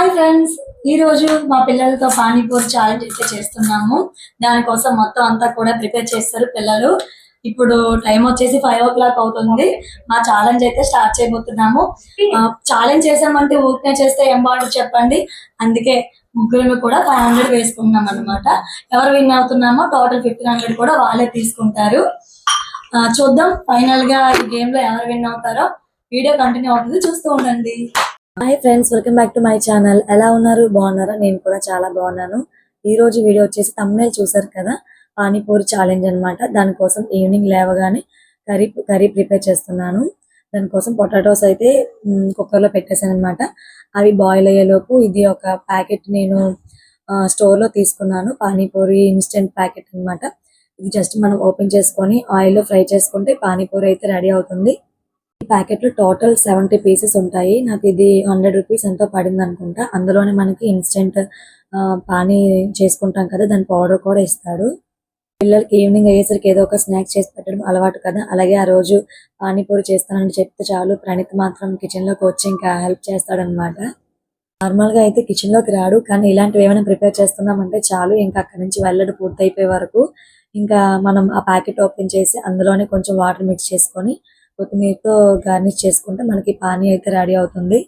Hi friends, ఈ రోజు మా పిల్లలతో పానీపూరి ఛాలెంజ్ అయితే చేస్తున్నాము. దానికోసం మొత్తం అంతా కూడా ప్రిపేర్ చేస్తారు పిల్లలు. ఇప్పుడు టైం వచ్చేసి 5 o'clock అవుతుంది. మా ఛాలెంజ్ అయితే స్టార్ట్ చేయబోతున్నాము. ఛాలెంజ్ చేసామంటే ఊరికే చేస్తే ఏం బాగుంటుంది చెప్పండి. అందుకే ముగ్గురు కూడా 500 వేసుకున్నాం అనమాట. ఎవరు విన్ అవుతున్నామో టోటల్ 1500 కూడా వాళ్ళే తీసుకుంటారు. చూద్దాం ఫైనల్ గా ఈ గేమ్ లో ఎవరు విన్ అవుతారో. వీడియో కంటిన్యూ అవుతుంది, చూస్తూ ఉండండి. Hi friends, welcome back to my channel. ఎలా ఉన్నారు, బాగున్నారా? నేను కూడా చాలా బాగున్నాను. ఈ రోజు వీడియో వచ్చేసి thumbnail చూసారు కదా, పానీపూరి ఛాలెంజ్ అన్నమాట. దానికోసం ఈవినింగ్ లేవగానే కర్రీ ప్రిపేర్ చేస్తున్నాను. దానికోసం పొటాటోస్ అయితే కుక్కర్లో పెట్టేశాను అనమాట. అవి బాయిల్ అయ్యేలోపు ఇది ఒక ప్యాకెట్ నేను స్టోర్లో తీసుకున్నాను. పానీపూరి ఇన్స్టెంట్ ప్యాకెట్ అన్నమాట. ఇది జస్ట్ మనం ఓపెన్ చేసుకొని ఆయిల్లో ఫ్రై చేసుకుంటే పానీపూరి అయితే రెడీ అవుతుంది. ఈ ప్యాకెట్ లో టోటల్ 70 పీసెస్ ఉంటాయి. నాకు ఇది 100 రూపీస్ ఎంతో పడింది అనుకుంటా. అందులోనే మనకి ఇన్స్టెంట్ పానీ చేసుకుంటాం కదా, దాని పౌడర్ కూడా ఇస్తాడు. పిల్లలకి ఈవినింగ్ అయ్యేసరికి ఏదో ఒక స్నాక్స్ చేసి పెట్టడం అలవాటు కదా. అలాగే ఆ రోజు పానీపూరి చేస్తానని చెప్తే చాలు, ప్రణీత్ మాత్రం కిచెన్ లోకి వచ్చి ఇంకా హెల్ప్ చేస్తాడనమాట. నార్మల్ గా అయితే కిచెన్ లోకి రాడు, కానీ ఇలాంటివి ఏమైనా ప్రిపేర్ చేస్తున్నామంటే చాలు, ఇంకా అక్కడి నుంచి వెళ్ళడం పూర్తి అయిపోయే వరకు ఇంకా మనం ఆ ప్యాకెట్ ఓపెన్ చేసి అందులోనే కొంచెం వాటర్ మిక్స్ చేసుకొని కొత్తిమీరతో గార్నిష్ చేసుకుంటే మనకి పానీ అయితే రెడీ అవుతుంది.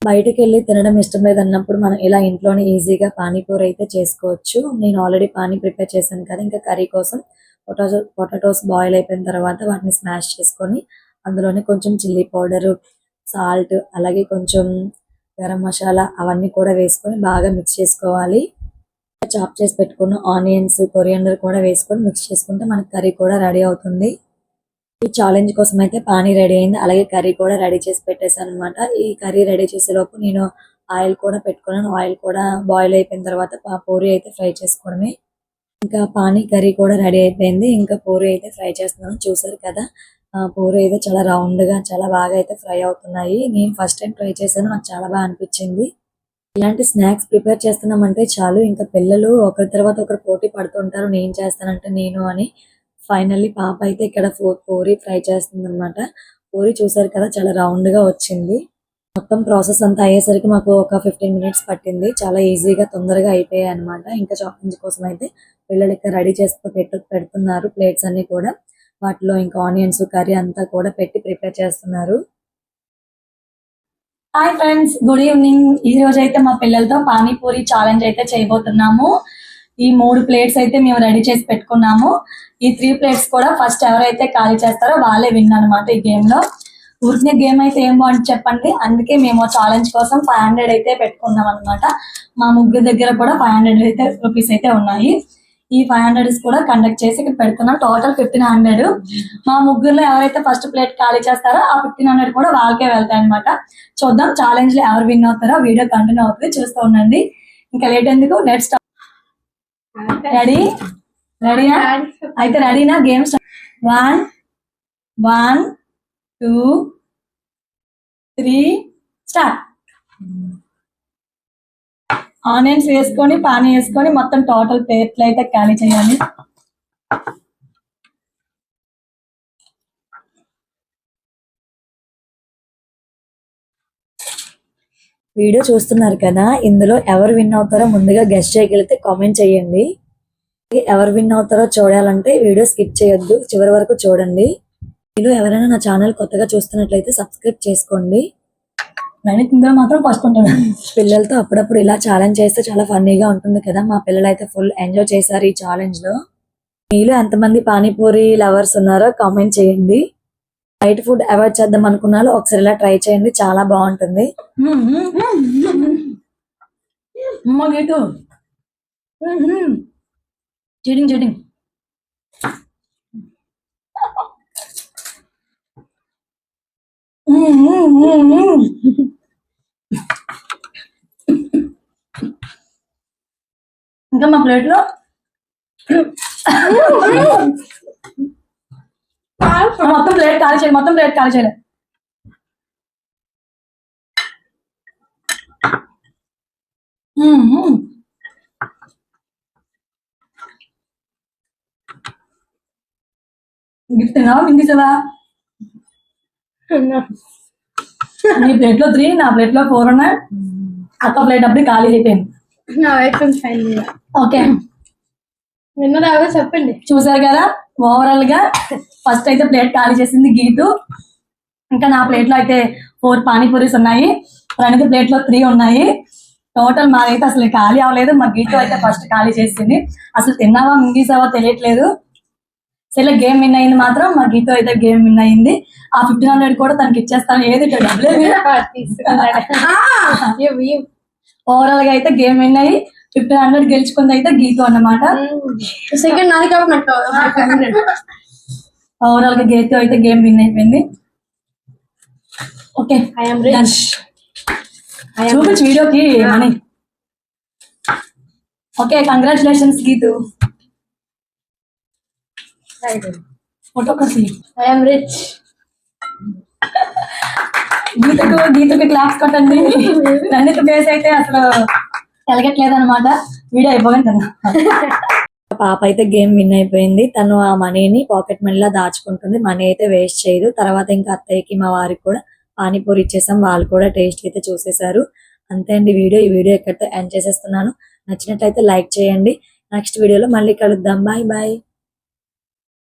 బయటకు వెళ్ళి తినడం ఇష్టం లేదన్నప్పుడు మనం ఇలా ఇంట్లోనే ఈజీగా పానీపూరి అయితే చేసుకోవచ్చు. నేను ఆల్రెడీ పానీ ప్రిపేర్ చేశాను కదా. ఇంకా కర్రీ కోసం పొటాటోస్ బాయిల్ అయిపోయిన తర్వాత వాటిని స్మాష్ చేసుకొని అందులోనే కొంచెం చిల్లీ పౌడర్, సాల్ట్, అలాగే కొంచెం గరం మసాలా అవన్నీ కూడా వేసుకొని బాగా మిక్స్ చేసుకోవాలి. చాప్ చేసి పెట్టుకున్న ఆనియన్స్, కొరియాండర్ కూడా వేసుకొని మిక్స్ చేసుకుంటే మనకి కర్రీ కూడా రెడీ అవుతుంది. ఈ ఛాలెంజ్ కోసం అయితే పానీ రెడీ అయింది. అలాగే కర్రీ కూడా రెడీ చేసి పెట్టేశాను అనమాట. ఈ కర్రీ రెడీ చేసే లోపు నేను ఆయిల్ కూడా పెట్టుకున్నాను. ఆయిల్ కూడా బాయిల్ అయిపోయిన తర్వాత పూరి అయితే ఫ్రై చేసుకోవడమే. ఇంకా పానీ కర్రీ కూడా రెడీ అయిపోయింది. ఇంకా పూరి అయితే ఫ్రై చేస్తున్నాను. చూసారు కదా, పూరి అయితే చాలా రౌండ్ గా చాలా బాగా అయితే ఫ్రై అవుతున్నాయి. నేను ఫస్ట్ టైం ట్రై చేశాను, నాకు చాలా బాగా అనిపించింది. ఇలాంటి స్నాక్స్ ప్రిపేర్ చేస్తున్నామంటే చాలు, ఇంకా పిల్లలు ఒకరి తర్వాత ఒకరు పోటీ పడుతుంటారు, నేను చేస్తానంటే నేను అని. ఫైనల్లీ పాప అయితే ఇక్కడ పూరి ఫ్రై చేస్తుంది అనమాట. పూరి చూసారు కదా, చాలా రౌండ్ గా వచ్చింది. మొత్తం ప్రాసెస్ అంతా అయ్యేసరికి మాకు ఒక 15 minutes పట్టింది. చాలా ఈజీగా తొందరగా అయిపోయాయి అనమాట. ఇంకా చాపింగ్ కోసం అయితే పిల్లలు ఇక్కడ రెడీ చేసి పెడుతున్నారు ప్లేట్స్ అన్ని కూడా. వాటిలో ఇంకా ఆనియన్స్, కర్రీ అంతా కూడా పెట్టి ప్రిపేర్ చేస్తున్నారు. Hi friends, good evening. ఈ రోజు అయితే మా పిల్లలతో పానీపూరి ఛాలెంజ్ అయితే చేయబోతున్నాము. ఈ 3 ప్లేట్స్ అయితే మేము రెడీ చేసి పెట్టుకున్నాము. ఈ 3 ప్లేట్స్ కూడా ఫస్ట్ ఎవరైతే ఖాళీ చేస్తారో వాళ్ళే విన్ అనమాట ఈ గేమ్ లో. ఊరికే గేమ్ అయితే ఏం బాగుంటుంది చెప్పండి. అందుకే మేము ఛాలెంజ్ కోసం 500 అయితే పెట్టుకున్నాం అనమాట. మా ముగ్గురు దగ్గర కూడా 500 రూపీస్ అయితే ఉన్నాయి. ఈ 500 కూడా కండక్ట్ చేసి ఇక్కడ పెడుతున్నాం. టోటల్ 1500. మా ముగ్గురులో ఎవరైతే ఫస్ట్ ప్లేట్ ఖాళీ చేస్తారో ఆ 1500 కూడా వాళ్ళకే వెళ్తాయి అనమాట. చూద్దాం ఛాలెంజ్ లో ఎవరు విన్ అవుతారో. వీడియో కంటిన్యూ అవుతుంది, చూస్తూ ఉండండి. ఇంకా లేట్ ఎందుకు, లెట్స్ స్టార్ట్. రెడీనా? అయితే రెడీనా? Game start. 1 2 3 స్టార్ట్. ఆనియన్స్ వేసుకొని పానీ వేసుకొని మొత్తం టోటల్ ప్లేట్లు అయితే ఖాళీ చేయాలి. వీడియో చూస్తున్నారు కదా, ఇందులో ఎవరు విన్ అవుతారో ముందుగా గెస్ట్ చేయగలిగితే కామెంట్ చేయండి. ఎవరు విన్ అవుతారో చూడాలంటే వీడియో స్కిప్ చేయొద్దు, చివరి వరకు చూడండి. మీరు ఎవరైనా నా ఛానల్ కొత్తగా చూస్తున్నట్లయితే సబ్స్క్రైబ్ చేసుకోండి. ఇందులో మాత్రం ఫస్ట్ ఉంటాను. పిల్లలతో అప్పుడప్పుడు ఇలా ఛాలెంజ్ చేస్తే చాలా ఫన్నీగా ఉంటుంది కదా. మా పిల్లలు అయితే ఫుల్ ఎంజాయ్ చేశారు ఈ ఛాలెంజ్ లో. మీలో ఎంతమంది పానీపూరి లవర్స్ ఉన్నారో కామెంట్ చేయండి. బయట ఫుడ్ అవాయిడ్ చేద్దాం అనుకున్నారో ఒకసారి ఇలా ట్రై చేయండి, చాలా బాగుంటుంది. చీటింగ్ ఇంకా మా ప్లేట్ లో మొత్తం ప్లేట్ ఖాళీ చేయాలి. గిఫ్ట్ తిన్నావా, మింగిసావా? నీ ప్లేట్ లో 3, నా ప్లేట్ లో 4 ఉన్నాయి. అక్క ప్లేట్ డబ్బులు ఖాళీ అయిపోయింది. నా వైఫ్ ఫైన్ ఓకే విన్నదాగా చెప్పండి. చూసారు కదా ఓవరాల్ గా ఫస్ట్ అయితే ప్లేట్ ఖాళీ చేసింది గీతు. ఇంకా నా ప్లేట్ లో అయితే 4 పానీపూరీస్ ఉన్నాయి, ప్రణీత్ ప్లేట్ లో 3 ఉన్నాయి. టోటల్ మాకైతే అసలు ఖాళీ అవ్వలేదు. మా గీతు అయితే ఫస్ట్ ఖాళీ చేసింది. అసలు తిన్నావా మింగేసావా తెలియట్లేదు. సరే గేమ్ విన్ అయింది మాత్రం మా గీతు అయితే గేమ్ విన్ అయింది. ఆ 1500 కూడా తనకి ఇచ్చేస్తాను. ఏది డబ్బులే ఓవరాల్ గా అయితే గేమ్ విన్ అయ్యి 1500 గెలుచుకుంది అయితే గీతు అన్నమాట. సెకండ్ నాది కాబట్టి ఓవరాల్ గా గీతు అయితే గేమ్ విన్ అయిపోయింది. ఓకే చూపించు వీడియోకి money. Okay congratulations Geethu. Photo kasi I am rich. గీతకి క్లాప్స్ కొట్టండి. ప్రణీత్ ఫేస్ అయితే అసలు ఎలగట్లేదు అనమాట. వీడియో అయిపోయింది కదా. పాప అయితే గేమ్ విన్ అయిపోయింది. తను ఆ మనీని పాకెట్ మనీలా దాచుకుంటుంది. మనీ అయితే వేస్ట్ చేయదు. తర్వాత ఇంకా అత్తయ్యకి మా వారికి కూడా పానీపూరి ఇచ్చేసాం. వాళ్ళు కూడా టేస్ట్ అయితే చూసేశారు. అంతే అండి ఈ వీడియో ఎక్కడితో ఎండ్ చేసేస్తున్నాను. నచ్చినట్లయితే లైక్ చేయండి. నెక్స్ట్ వీడియోలో మళ్ళీ కలుద్దాం. Bye bye.